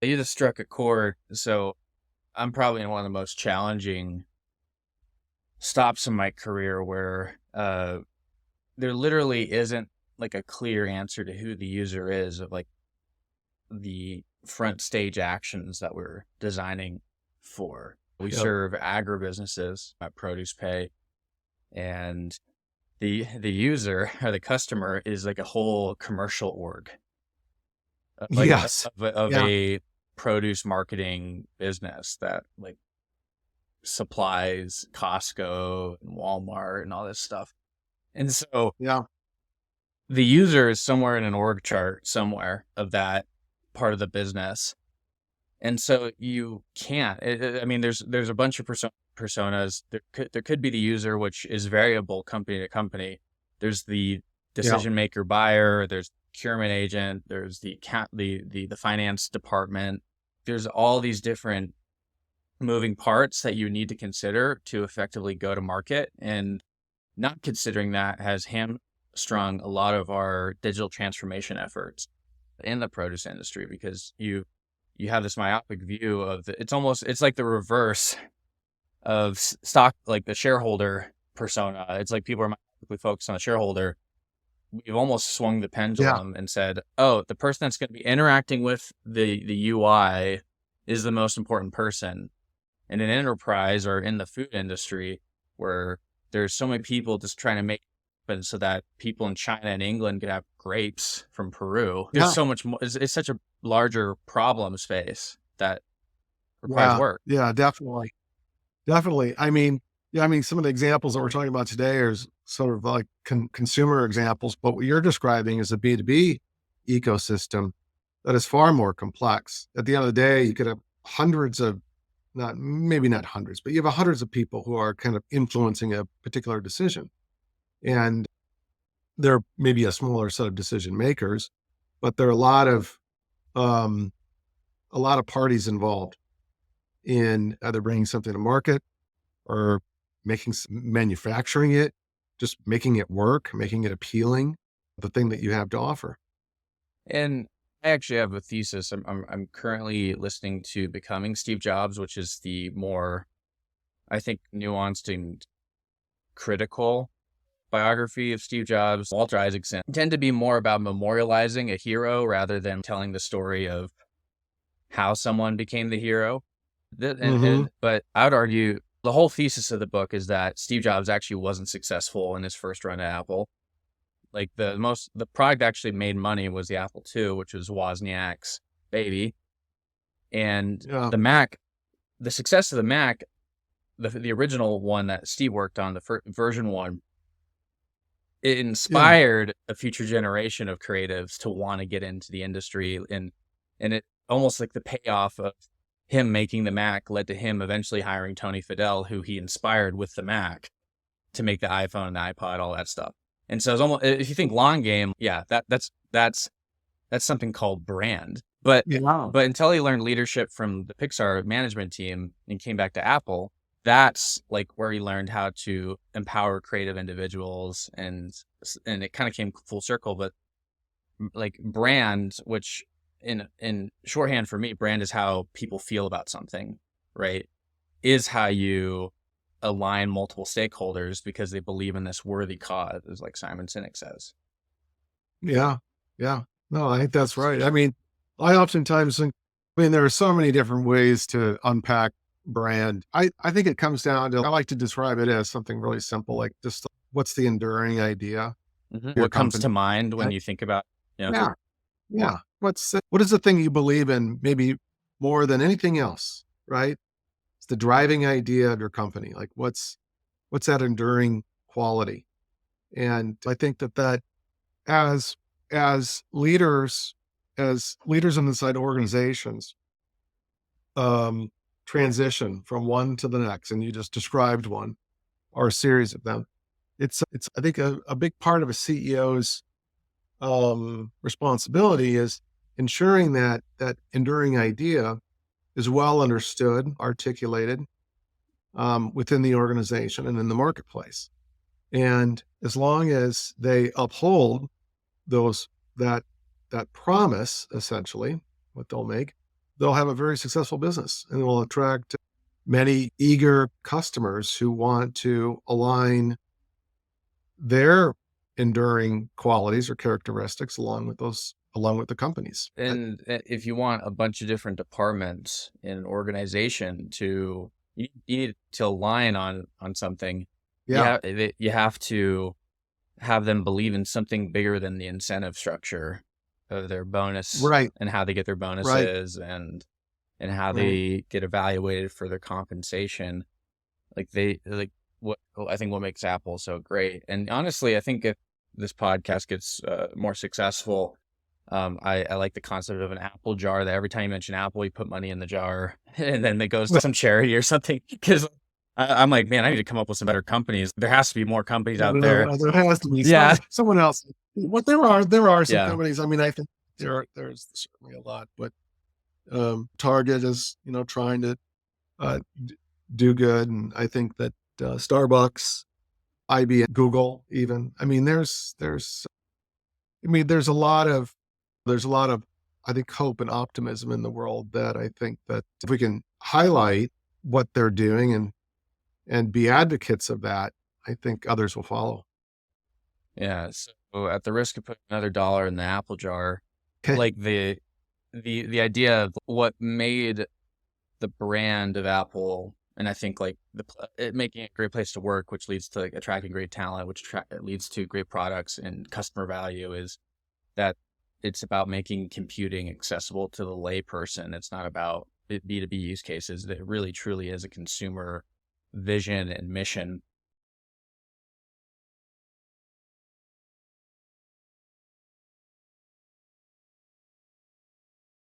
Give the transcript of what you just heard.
You just struck a chord. So I'm probably in one of the most challenging stops in my career where there literally isn't like a clear answer to who the user is of like the front stage actions that we're designing for. We Yep. serve agribusinesses at Produce Pay, and the user or the customer is like a whole commercial org, like Yes. of Yeah. a produce marketing business that like supplies Costco and Walmart and all this stuff. And so Yeah. the user is somewhere in an org chart somewhere of that part of the business. And so you can't. I mean, there's a bunch of personas. There could be the user, which is variable company to company. There's the Yeah. decision maker buyer. There's procurement agent. There's the finance department. There's all these different moving parts that you need to consider to effectively go to market. And not considering that has hamstrung a lot of our digital transformation efforts in the produce industry because you have this myopic view of it's like the reverse of stock, like the shareholder persona. It's like people are myopically focused on the shareholder. We've almost swung the Yeah. pendulum and said, oh, the person that's going to be interacting with the UI is the most important person. In an enterprise or in the food industry where there's so many people just trying to make it happen so that people in China and England could have grapes from Peru. There's Yeah. so much more. It's such a larger problem space that requires Yeah. work. Yeah. Definitely. Definitely. I mean, yeah, I mean, some of the examples that we're talking about today are sort of like consumer examples, but what you're describing is a B2B ecosystem that is far more complex. At the end of the day, you could have hundreds of, not maybe not hundreds, but you have hundreds of people who are kind of influencing a particular decision. And there may be a smaller set of decision makers, but there are um, a lot of parties involved in either bringing something to market or manufacturing it, just making it work, making it appealing, the thing that you have to offer. And I actually have a thesis. I'm currently listening to Becoming Steve Jobs, which is the more, I think, nuanced and critical biography of Steve Jobs. Walter Isaacson tend to be more about memorializing a hero rather than telling the story of how someone became the hero. Hmm. But I would argue the whole thesis of the book is that Steve Jobs actually wasn't successful in his first run at Apple. Like the product actually made money was the Apple II, which was Wozniak's baby. And Yeah. the Mac, the success of the Mac, the original one that Steve worked on, the version one, it Yeah. inspired a future generation of creatives to want to get into the industry. And it almost like the payoff of him making the Mac led to him eventually hiring Tony Fadell, who he inspired with the Mac to make the iPhone and the iPod, all that stuff. And so it's almost, if you think long game, yeah, that's something called brand. Yeah. But until he learned leadership from the Pixar management team and came back to Apple, that's like where he learned how to empower creative individuals, and it kind of came full circle. But like brand, which in shorthand for me, brand is how people feel about something, right? Is how you align multiple stakeholders because they believe in this worthy cause, as like Simon Sinek says. Yeah. Yeah. No, I think that's right. I mean, I oftentimes think, I mean, there are so many different ways to unpack brand. I think it comes down to, I like to describe it as something really simple, like just what's the enduring idea of your What comes company? to mind when And you think about, you know, yeah. Yeah. What is the thing you believe in maybe more than anything else, right? It's the driving idea of your company. Like what's that enduring quality? And I think that as as leaders, as leaders inside organizations, um, transition from one to the next, and you just described one or a series of them. It's I think a big part of a CEO's responsibility is ensuring that that enduring idea is well understood, articulated within the organization and in the marketplace. And as long as they uphold those that that promise, essentially, what they'll make, they'll have a very successful business and it will attract many eager customers who want to align their enduring qualities or characteristics along with the companies. And if you want a bunch of different departments in an organization you need to align on something, Yeah, you have to have them believe in something bigger than the incentive structure of their bonus right, and how they get their right, bonuses and how right. they get evaluated for their compensation. I think what makes Apple so great. And honestly, I think if this podcast gets more successful, I like the concept of an Apple jar, that every time you mention Apple, you put money in the jar and then it goes to some charity or something. Because I'm like, man, I need to come up with some better companies. There has to be more companies out there. There has to be Yeah. someone else. What there are some Yeah. companies. I mean, I think there's certainly a lot, but Target is trying to do good, and I think that Starbucks, IBM, Google, even. I mean, there's a lot of I think hope and optimism in the world that I think that if we can highlight what they're doing and be advocates of that, I think others will follow. Yeah. So at the risk of putting another dollar in the Apple jar, Okay. like the idea of what made the brand of Apple, and I think like it making it a great place to work, which leads to like attracting great talent, which leads to great products and customer value, is that it's about making computing accessible to the layperson. It's not about B2B use cases. It really truly is a consumer vision and mission.